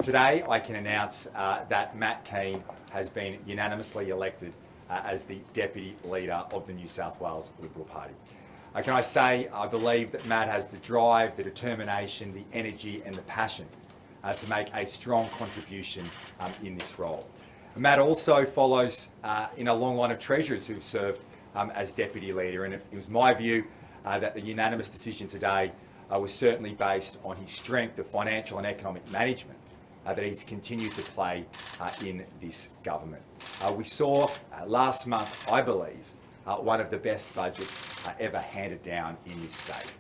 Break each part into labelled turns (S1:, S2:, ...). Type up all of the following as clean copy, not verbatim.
S1: today I can announce that Matt Kean has been unanimously elected as the Deputy Leader of the New South Wales Liberal Party. Can I say I believe that Matt has the drive, the determination, the energy and the passion to make a strong contribution in this role. Matt also follows in a long line of treasurers who've served as Deputy Leader, and it was my view that the unanimous decision today was certainly based on his strength of financial and economic management that he's continued to play in this government. We saw last month, I believe, one of the best budgets ever handed down in this state.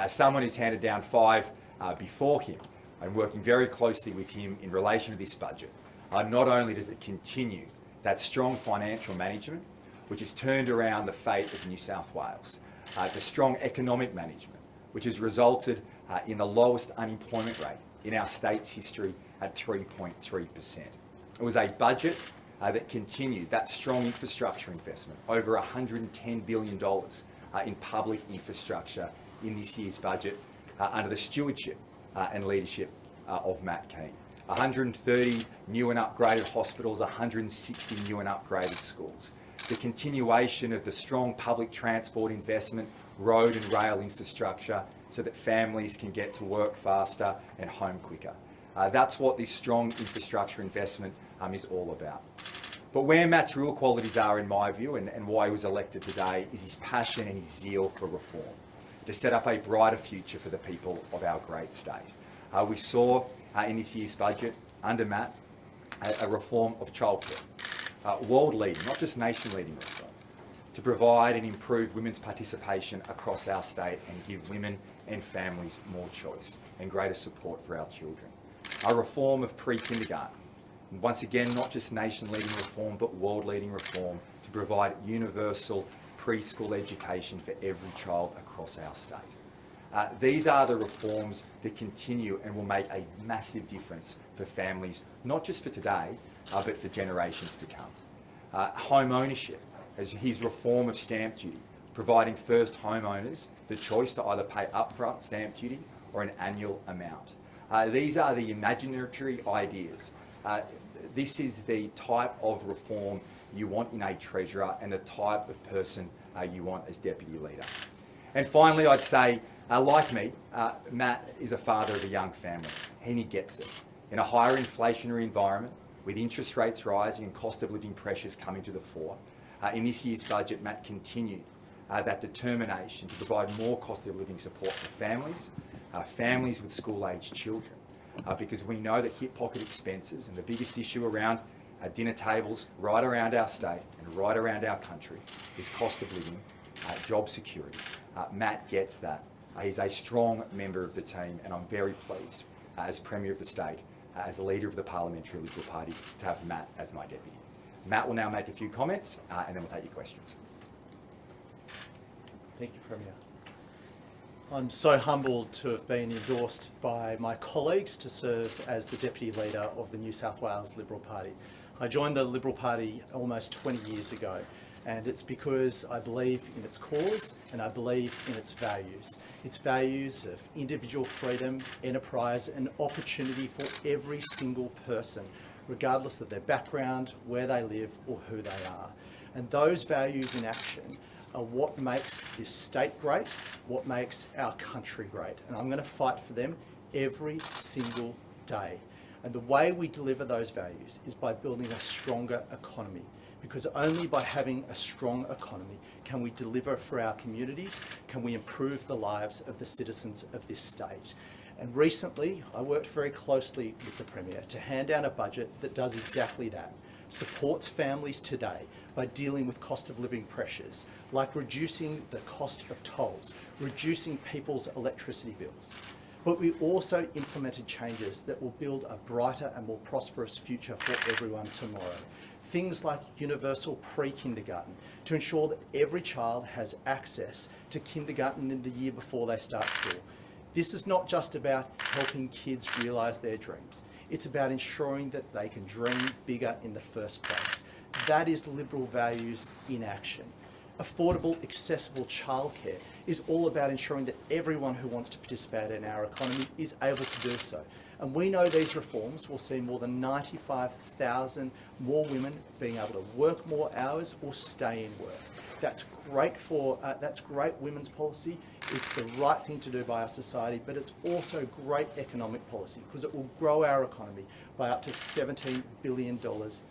S1: Someone who's handed down 5 before him and working very closely with him in relation to this budget, not only does it continue that strong financial management, which has turned around the fate of New South Wales, the strong economic management, which has resulted in the lowest unemployment rate in our state's history at 3.3%. It was a budget that continued that strong infrastructure investment, over $110 billion in public infrastructure in this year's budget under the stewardship and leadership of Matt Kean. 130 new and upgraded hospitals, 160 new and upgraded schools. The continuation of the strong public transport investment, road and rail infrastructure, so that families can get to work faster and home quicker. That's what this strong infrastructure investment is all about. But where Matt's real qualities are, in my view, and why he was elected today, is his passion and his zeal for reform, to set up a brighter future for the people of our great state. We saw in this year's budget, under Matt, a reform of childcare, world-leading, not just nation-leading reform, to provide and improve women's participation across our state and give women and families more choice and greater support for our children. A reform of pre-kindergarten, and once again, not just nation-leading reform, but world-leading reform to provide universal preschool education for every child across our state. These are the reforms that continue and will make a massive difference for families, not just for today, but for generations to come. Home ownership, as his reform of stamp duty, providing first homeowners the choice to either pay upfront stamp duty or an annual amount. These are the imaginary ideas. This is the type of reform you want in a treasurer and the type of person you want as Deputy Leader. And finally, I'd say, like me, Matt is a father of a young family, and he gets it. In a higher inflationary environment, with interest rates rising and cost of living pressures coming to the fore, in this year's budget, Matt continued that determination to provide more cost of living support for families, families with school-aged children, because we know that hip pocket expenses and the biggest issue around dinner tables right around our state and right around our country is cost of living, job security. Matt gets that. He's a strong member of the team, and I'm very pleased as Premier of the state, as the leader of the Parliamentary Liberal Party, to have Matt as my deputy. Matt will now make a few comments and then we'll take your questions.
S2: Thank you, Premier. I'm so humbled to have been endorsed by my colleagues to serve as the Deputy Leader of the New South Wales Liberal Party. I joined the Liberal Party almost 20 years ago, and it's because I believe in its cause and I believe in its values of individual freedom, enterprise and opportunity for every single person, regardless of their background, where they live or who they are. And those values in action are what makes this state great, what makes our country great. And I'm going to fight for them every single day. And the way we deliver those values is by building a stronger economy, because only by having a strong economy can we deliver for our communities, can we improve the lives of the citizens of this state. And recently, I worked very closely with the Premier to hand down a budget that does exactly that, supports families today by dealing with cost of living pressures, like reducing the cost of tolls, reducing people's electricity bills. But we also implemented changes that will build a brighter and more prosperous future for everyone tomorrow. Things like universal pre-kindergarten to ensure that every child has access to kindergarten in the year before they start school. This is not just about helping kids realise their dreams. It's about ensuring that they can dream bigger in the first place. That is Liberal values in action. Affordable, accessible childcare is all about ensuring that everyone who wants to participate in our economy is able to do so. And we know these reforms will see more than 95,000 more women being able to work more hours or stay in work. That's great women's policy. It's the right thing to do by our society, but it's also great economic policy because it will grow our economy by up to $17 billion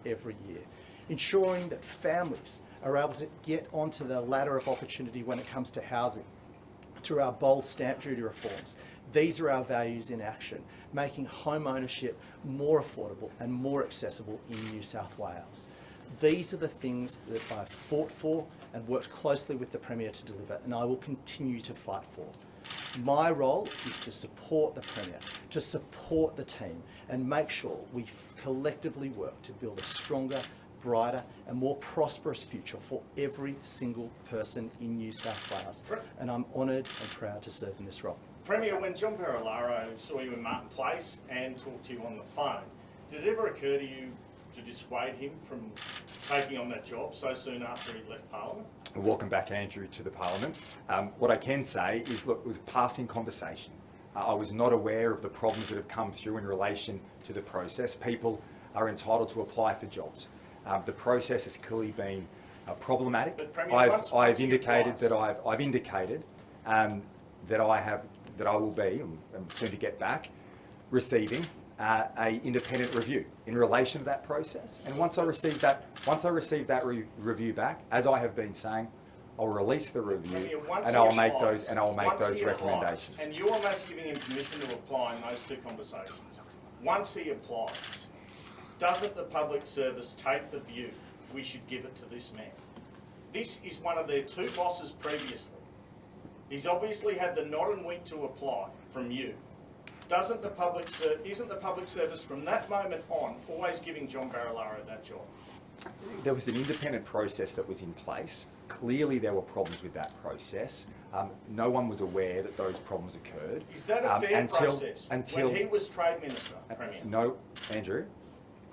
S2: every year, ensuring that families are able to get onto the ladder of opportunity when it comes to housing through our bold stamp duty reforms. These are our values in action, making home ownership more affordable and more accessible in New South Wales. These are the things that I've fought for and worked closely with the Premier to deliver, and I will continue to fight for. My role is to support the Premier, to support the team, and make sure we collectively work to build a stronger, brighter and more prosperous future for every single person in New South Wales. And I'm honoured and proud to serve in this role.
S3: Premier, when John Barilaro saw you in Martin Place and talked to you on the phone, did it ever occur to you to dissuade him from taking on that job so soon after he left Parliament?
S1: Welcome back, Andrew, to the Parliament. What I can say is, look, it was a passing conversation. I was not aware of the problems that have come through in relation to the process. People are entitled to apply for jobs. The process has clearly been problematic.
S3: But Premier,
S1: I've indicated that I will be, and soon to get back, receiving a independent review in relation to that process. And once I receive that review back, as I have been saying, I'll release the review and I'll make those recommendations.
S3: And you're almost giving him permission to apply in those two conversations. Once he applies, doesn't the public service take the view we should give it to this man? This is one of their two bosses previously. He's obviously had the nod and wink to apply from you. Isn't the public service from that moment on always giving John Barilaro that job?
S1: There was an independent process that was in place. Clearly there were problems with that process. No one was aware that those problems occurred.
S3: Is that a fair process when he was Trade Minister, Premier?
S1: No, Andrew,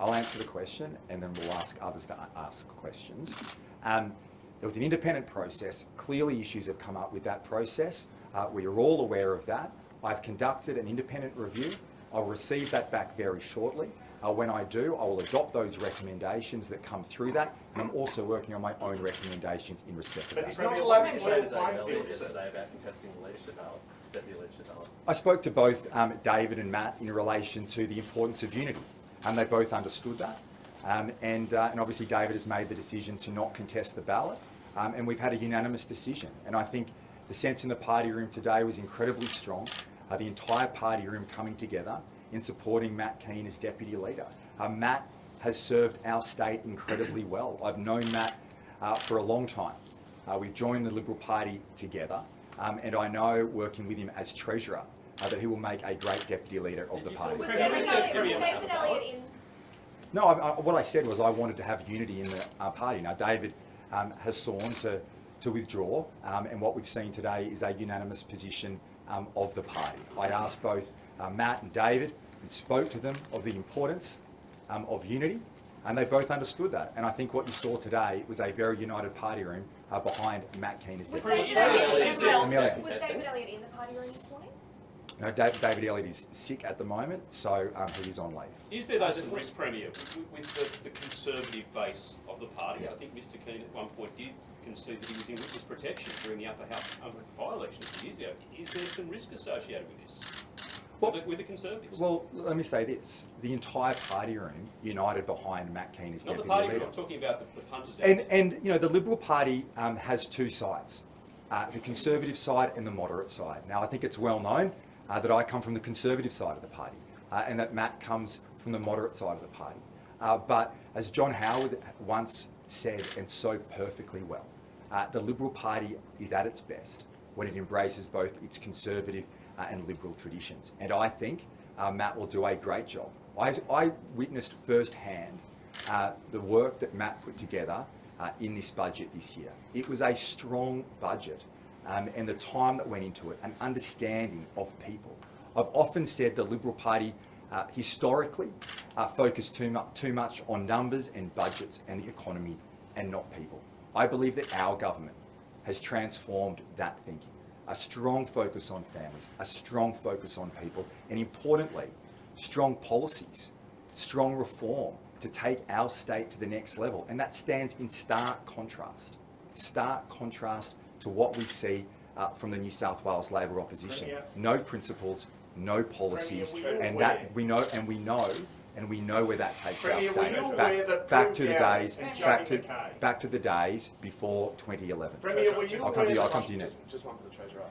S1: I'll answer the question and then we'll ask others to ask questions. There was an independent process. Clearly issues have come up with that process. We are all aware of that. I've conducted an independent review. I'll receive that back very shortly. When I do, I will adopt those recommendations that come through that, and I'm also working on my own recommendations in respect of that.
S3: But he's not allowed to level playing field.
S4: Yesterday about contesting the leadership ballot, deputy leadership ballot.
S1: I spoke to both David and Matt in relation to the importance of unity, and they both understood that. And obviously David has made the decision to not contest the ballot, and we've had a unanimous decision. And I think the sense in the party room today was incredibly strong. The entire party room coming together in supporting Matt Kean as Deputy Leader. Matt has served our state incredibly well. I've known Matt for a long time. We've joined the Liberal Party together, and I know, working with him as Treasurer, that he will make a great Deputy Leader of the party.
S5: Was David Elliott in?
S1: No, what I said was I wanted to have unity in the party. Now, David has sworn to withdraw, and what we've seen today is a unanimous position of the party. I asked both Matt and David and spoke to them of the importance of unity, and they both understood that. And I think what you saw today was a very united party room behind Matt Kean as Deputy Leader.
S5: Was David Elliott in the party room this morning?
S1: No, David Elliott is sick at the moment, so he is on leave.
S6: Is there though some risk, Premier, with the Conservative base of the party? I think Mr Kean at one point did concede that he was in witness protection during the upper house by-election a few years ago. Is there some risk associated with this? With the Conservatives?
S1: Well, let me say this. The entire party room united behind Matt Kean as Deputy
S6: Not the party
S1: Leader.
S6: room, I'm talking about the punters.
S1: And you know, the Liberal Party has two sides, the Conservative side and the moderate side. Now, I think it's well known that I come from the Conservative side of the party and that Matt comes from the moderate side of the party. But as John Howard once said, and so perfectly well, the Liberal Party is at its best when it embraces both its Conservative and Liberal traditions. And I think Matt will do a great job. I witnessed firsthand the work that Matt put together in this budget this year. It was a strong budget, and the time that went into it, an understanding of people. I've often said the Liberal Party historically focused too much on numbers and budgets and the economy and not people. I believe that our government has transformed that thinking. A strong focus on families, a strong focus on people, and importantly, strong policies, strong reform to take our state to the next level. And that stands in stark contrast to what we see from the New South Wales Labor opposition.
S3: Premier.
S1: No principles, no policies,
S3: Premier, were you
S1: and
S3: aware?
S1: that we know where that takes our
S3: Premier, were
S1: state.
S3: you aware that
S1: Back to
S3: Prue
S1: the
S3: Gowrie
S1: days,
S3: and
S1: back
S3: Jody
S1: to
S3: McKay-
S1: back to the days before 2011.
S3: Premier, were you
S1: I'll come to you.
S3: aware
S1: I'll come to you
S3: that-
S1: next.
S4: Just one for the Treasurer.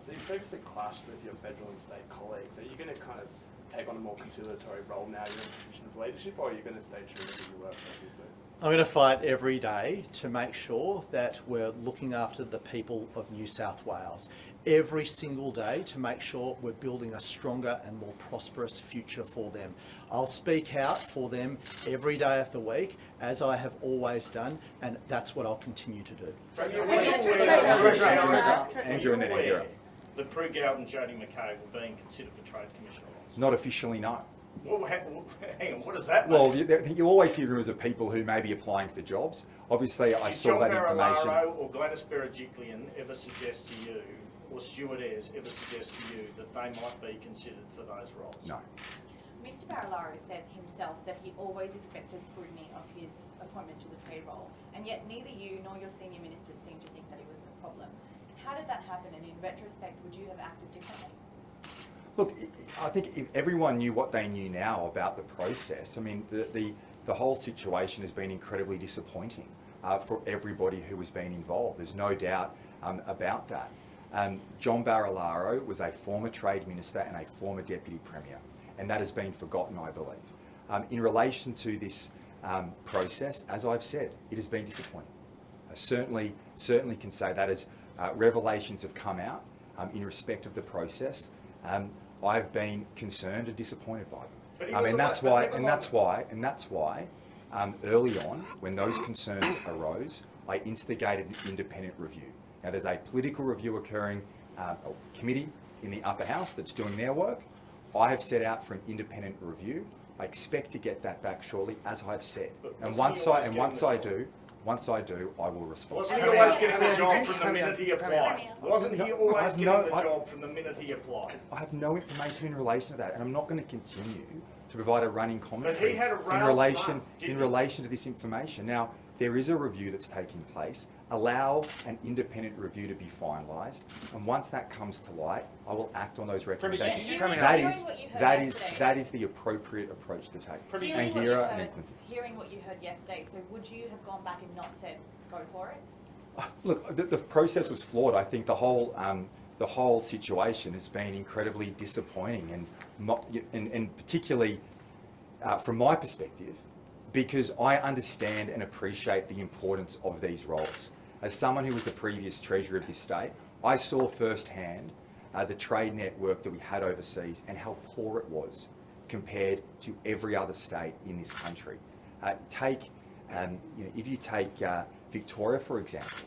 S4: So you previously clashed with your federal and state colleagues. Are you going to kind of take on a more conciliatory role now you're in a position of leadership, or are you going to stay true to who you were previously?
S2: I'm going to fight every day to make sure that we're looking after the people of New South Wales. Every single day to make sure we're building a stronger and more prosperous future for them. I'll speak out for them every day of the week, as I have always done, and that's what I'll continue to do.
S3: Premier, were
S5: Premier,
S3: you
S5: Treasurer,
S3: aware that Prue
S5: Treasurer,
S3: Gowrie-
S5: Treasurer.
S1: Andrew and then
S3: were you
S1: Andrew.
S3: aware that Prue Gowrie and Jody McKay were being considered for Trade Commissioner roles?
S1: Not officially, no.
S3: Well, hang on, what does that mean?
S1: Well, you always hear rumours of people who may be applying for jobs. Obviously, I
S3: Did
S1: saw
S3: John
S1: that information.
S3: Barilaro or Gladys Berejiklian ever suggest to you, or Stuart Ayres ever suggest to you, that they might be considered for those roles?
S1: No.
S5: Mr Barilaro said himself that he always expected scrutiny of his appointment to the trade role, and yet neither you nor your senior ministers seem to think that it was a problem. How did that happen, and in retrospect, would you have acted differently?
S1: Look, I think if everyone knew what they knew now about the process, I mean, the whole situation has been incredibly disappointing for everybody who has been involved. There's no doubt about that. John Barilaro was a former Trade Minister and a former Deputy Premier, and that has been forgotten, I believe. In relation to this process, as I've said, it has been disappointing. I certainly can say that as revelations have come out in respect of the process. I've been concerned and disappointed by
S3: But he
S1: them,
S3: was
S1: and that's
S3: elect-
S1: why, early on, when those concerns arose, I instigated an independent review. Now, there's a political review occurring, a committee in the upper house that's doing their work. I have set out for an independent review. I expect to get that back shortly, as I've said.
S3: But
S1: And
S3: wasn't he always getting
S1: once I do, I will respond.
S3: Wasn't he always getting the job from the minute he applied?
S5: Premier.
S3: Wasn't he
S1: No,
S3: always
S1: I've
S3: getting
S1: no-
S3: the
S1: I-
S3: job from the minute he applied?
S1: I have no information in relation to that, and I'm not going to continue to provide a running commentary
S3: But he had a rails
S1: in relation
S3: run, didn't
S1: in
S3: he?
S1: relation to this information. Now, there is a review that's taking place. Allow an independent review to be finalised, and once that comes to light, I will act on those recommendations.
S5: Hearing
S1: That
S5: what
S1: is
S5: you heard
S1: that is
S5: yesterday.
S1: that is the appropriate approach to take.
S6: Premier,
S1: And
S5: Hearing what, you
S1: Gira and then
S5: heard,
S1: Clinton.
S5: hearing what you heard yesterday, so would you have gone back and not said, go for it?
S1: Look, the process was flawed. I think the whole situation has been incredibly disappointing, and particularly from my perspective, because I understand and appreciate the importance of these roles. As someone who was the previous Treasurer of this state, I saw firsthand the trade network that we had overseas and how poor it was compared to every other state in this country. If you take Victoria, for example,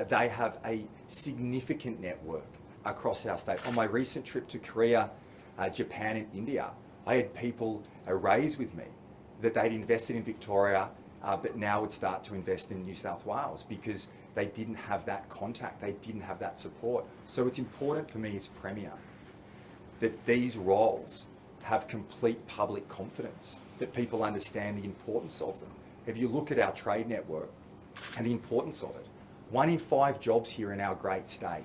S1: they have a significant network across our state. On my recent trip to Korea, Japan and India, I had people raise with me that they'd invested in Victoria, but now would start to invest in New South Wales because they didn't have that contact, they didn't have that support. So it's important for me as Premier that these roles have complete public confidence, that people understand the importance of them. If you look at our trade network and the importance of it, 1 in 5 jobs here in our great state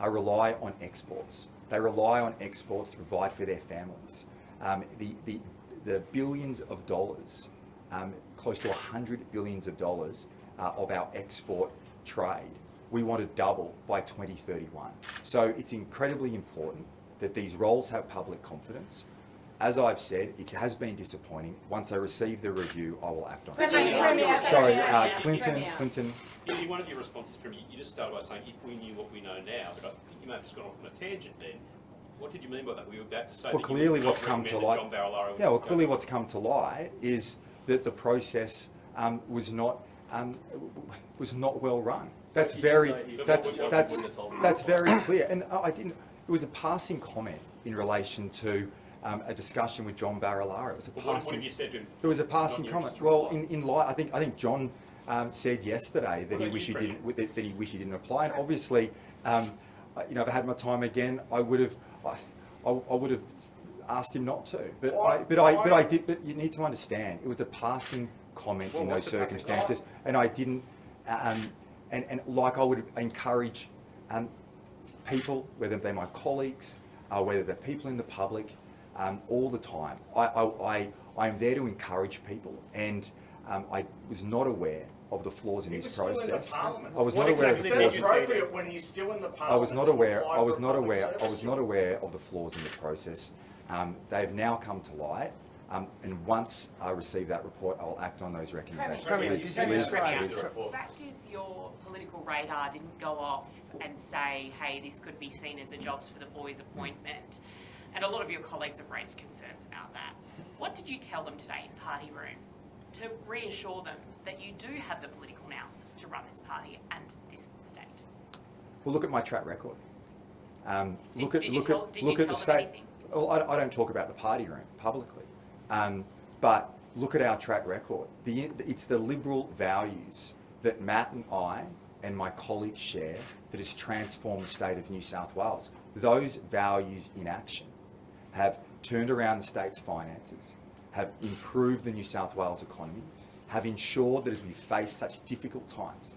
S1: rely on exports. They rely on exports to provide for their families. The billions of dollars, close to $100 billion of our export trade, we want to double by 2031. So it's incredibly important that these roles have public confidence. As I've said, it has been disappointing. Once I receive the review, I will act on it. Sorry, Clinton.
S6: In one of your responses, Premier, you just started by saying, if we knew what we know now, but I think you may have just gone off on a tangent then. What did you mean by that? Were you about to say
S1: Well,
S6: that
S1: clearly
S6: you would
S1: what's
S6: not
S1: come to
S6: recommend
S1: light.
S6: that John Barilaro
S1: Yeah, well,
S6: would
S1: clearly
S6: go?
S1: what's come to light is that the process was not well run. That's
S4: you
S1: very
S4: didn't know he-
S1: that's
S6: But what
S1: that's
S6: you wouldn't have told me
S1: that's
S6: before.
S1: very clear. And I didn't. It was a passing comment in relation to a discussion with John Barilaro. It was a
S6: But what
S1: passing.
S6: have you said to him?
S1: It was a passing
S6: Not
S1: comment.
S6: your
S1: Well,
S6: reply.
S1: in light, I think John said yesterday that
S6: What
S1: he
S6: about
S1: wish
S6: you,
S1: he didn't that he wish he didn't apply. And obviously, if I had my time again, I would have asked him not to. But
S3: Why-
S1: I did. But you need to understand, it was a passing comment
S3: Well,
S1: in
S3: what's
S1: those
S3: the passing
S1: circumstances, and I didn't. And like I would encourage people, whether they're my colleagues, whether they're people in the public, all the time. I am there to encourage people, and I was not aware of the flaws in
S3: He
S1: this
S3: was still in the
S1: process.
S3: Parliament.
S1: I was
S3: What
S1: not aware of
S3: exactly
S1: the
S3: is
S1: flaws.
S3: that appropriate when he's still in the Parliament?
S1: I was not
S3: to
S1: aware.
S3: apply
S1: I was
S3: for a
S1: not
S3: public
S1: aware. I
S3: service
S1: was
S3: job?
S1: not aware of the flaws in the process. They've now come to light, and once I receive that report, I'll act on those recommendations.
S3: Premier,
S1: Liz,
S3: you
S1: Liz,
S3: Premier,
S1: Liz.
S3: you
S7: The fact is your political radar didn't go off and say, hey, this could be seen as a jobs for the boys appointment. And a lot of your colleagues have raised concerns about that. What did you tell them today in party room to reassure them that you do have the political nous to run this party and this state?
S1: Well, look at my track record. Look
S7: Did you tell
S1: at
S7: them
S1: the state.
S7: anything?
S1: Well, I don't talk about the party room publicly, but look at our track record. It's the Liberal values that Matt and I and my colleagues share that has transformed the state of New South Wales. Those values in action have turned around the state's finances, have improved the New South Wales economy, have ensured that as we face such difficult times,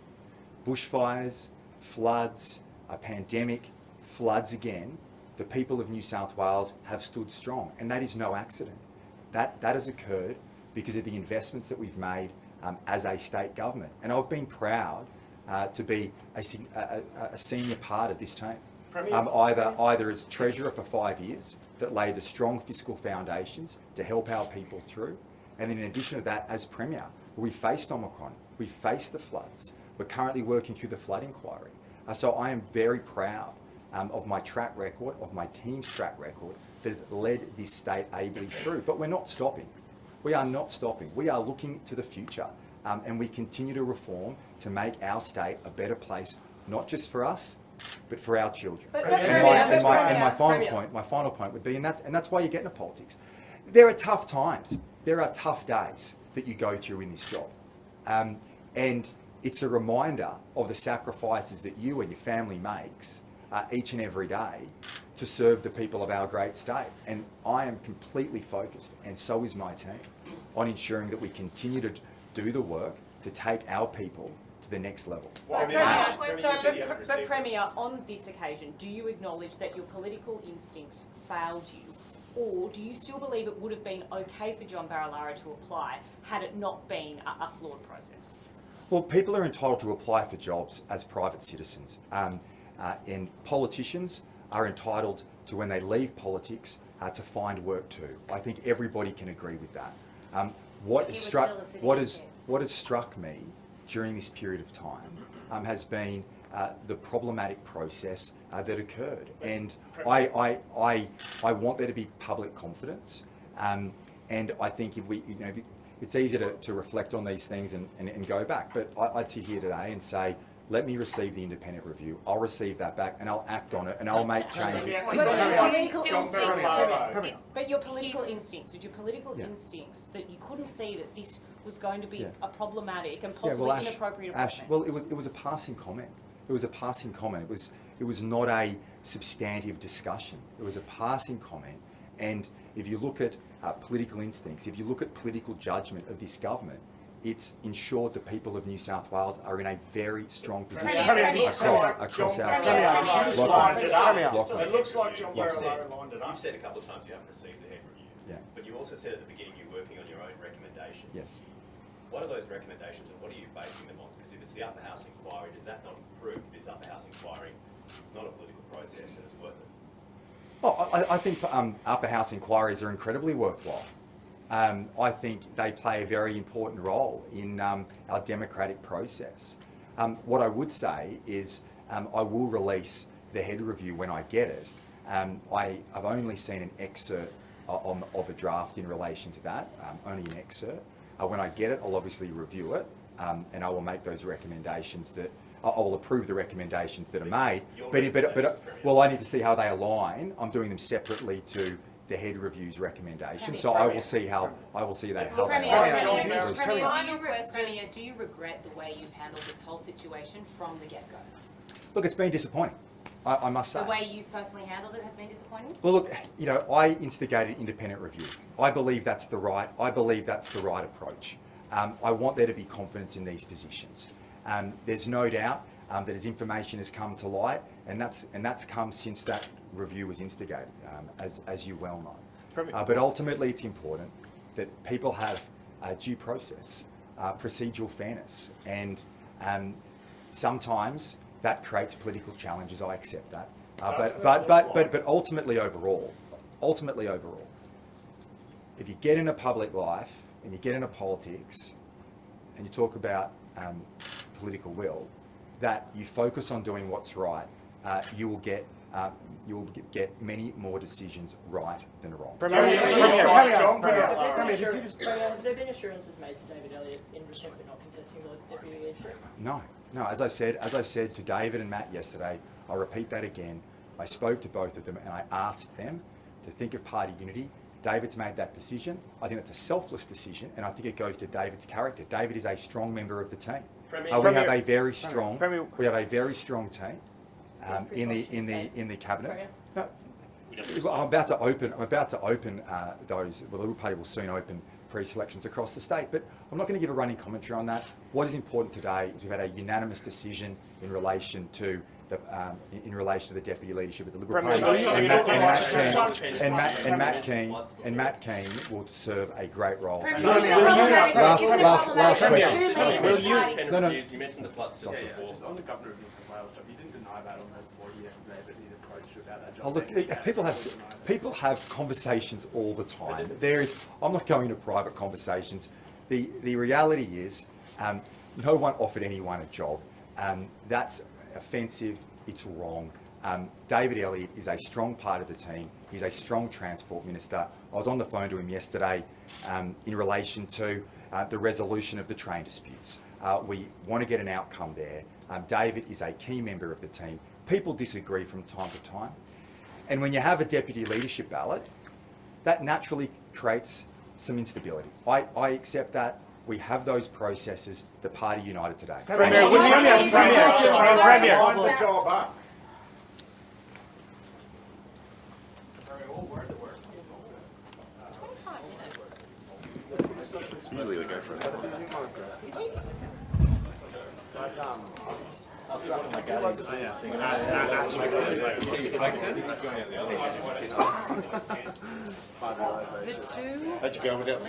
S1: bushfires, floods, a pandemic, floods again, the people of New South Wales have stood strong, and that is no accident. That has occurred because of the investments that we've made as a state government, and I've been proud to be a senior part of this team. Either as Treasurer for 5 years that laid the strong fiscal foundations to help our people through, and then in addition to that, as Premier, we faced Omicron, we faced the floods, we're currently working through the flood inquiry. So I am very proud of my track record, of my team's track record that has led this state ably through. But we're not stopping. We are not stopping. We are looking to the future, and we continue to reform to make our state a better place, not just for us, but for our children. And my final point would be, and that's why you get into politics. There are tough times. There are tough days that you go through in this job, and it's a reminder of the sacrifices that you and your family makes each and every day to serve the people of our great state. And I am completely focused, and so is my team, on ensuring that we continue to do the work to take our people to the next level.
S3: Well,
S8: But Premier, on this occasion, do you acknowledge that your political instincts failed you, or do you still believe it would have been okay for John Barilaro to apply had it not been a flawed process?
S1: Well, people are entitled to apply for jobs as private citizens, and politicians are entitled to, when they leave politics, to find work too. I think everybody can agree with that. What has struck me during this period of time has been the problematic process that occurred, and I want there to be public confidence, and I think if we, it's easy to reflect on these things and go back, but I'd sit here today and say, let me receive the independent review. I'll receive that back and I'll act on it and I'll make changes.
S8: But your political instincts, did your political instincts that you couldn't see that this was going to be a problematic and possibly inappropriate appointment?
S1: Well, it was a passing comment. It was a passing comment. It was not a substantive discussion. It was a passing comment. And if you look at political instincts, if you look at political judgment of this government, it's ensured the people of New South Wales are in a very strong position across our state.
S3: It looks like John Barilaro lined it up.
S9: You've said a couple of times you haven't received the head review.
S1: Yeah.
S9: But you also said at the beginning you're working on your own recommendations.
S1: Yes.
S9: What are those recommendations and what are you basing them on? Because if it's the upper house inquiry, does that not prove this upper house inquiry is not a political process and it's worth it?
S1: Well, I think upper house inquiries are incredibly worthwhile. I think they play a very important role in our democratic process. What I would say is I will release the head review when I get it. I've only seen an excerpt of a draft in relation to that, only an excerpt. When I get it, I'll obviously review it and I will make those recommendations that I will approve the recommendations that are made. But I need to see how they align. I'm doing them separately to the head review's recommendations, so I will see that helps.
S10: Final question, do you regret the way you've handled this whole situation from the get-go?
S1: Look, it's been disappointing. I must say.
S10: The way you personally handled it has been disappointing?
S1: Well, look, you know, I instigated independent review. I believe that's the right approach. I want there to be confidence in these positions. There's no doubt that as information has come to light, and that's come since that review was instigated, as you well know. But ultimately, it's important that people have due process, procedural fairness, and sometimes that creates political challenges. I accept that. But ultimately overall, if you get into public life and you get into politics and you talk about political will, that you focus on doing what's right, you will get many more decisions right than wrong.
S8: Have there been assurances made to David Elliott in respect of not contesting the deputy leadership?
S1: No. As I said to David and Matt yesterday, I'll repeat that again. I spoke to both of them and I asked them to think of party unity. David's made that decision. I think that's a selfless decision, and I think it goes to David's character. David is a strong member of the team. We have a very strong team in the cabinet. No, I'm about to open those. Well, the Liberal Party will soon open pre-selections across the state, but I'm not going to give a running commentary on that. What is important today is we've had a unanimous decision in relation to the deputy leadership of the Liberal Party, and Matt Kean will serve a great role. Last question.
S6: You mentioned the floods just before.
S4: Just on the Governor of New South Wales job, you didn't deny that on the floor yesterday, but he approached you about that job.
S1: Oh, look, people have conversations all the time. I'm not going to private conversations. The reality is, no one offered anyone a job. That's offensive. It's wrong. David Elliott is a strong part of the team. He's a strong transport minister. I was on the phone to him yesterday in relation to the resolution of the train disputes. We want to get an outcome there. David is a key member of the team. People disagree from time to time. And when you have a deputy leadership ballot, that naturally creates some instability. I accept that. We have those processes. The party united today.
S3: Premier. Line the job up.
S11: Usually they go for it. I'll start with my guidance. How'd you go with that?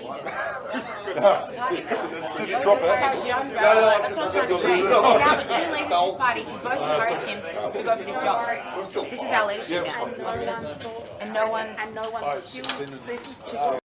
S11: Did you drop it?
S10: That's what I was trying to say. Now the two leaders of this party who both encouraged him to go for this job. This is our leadership. And no one still listens to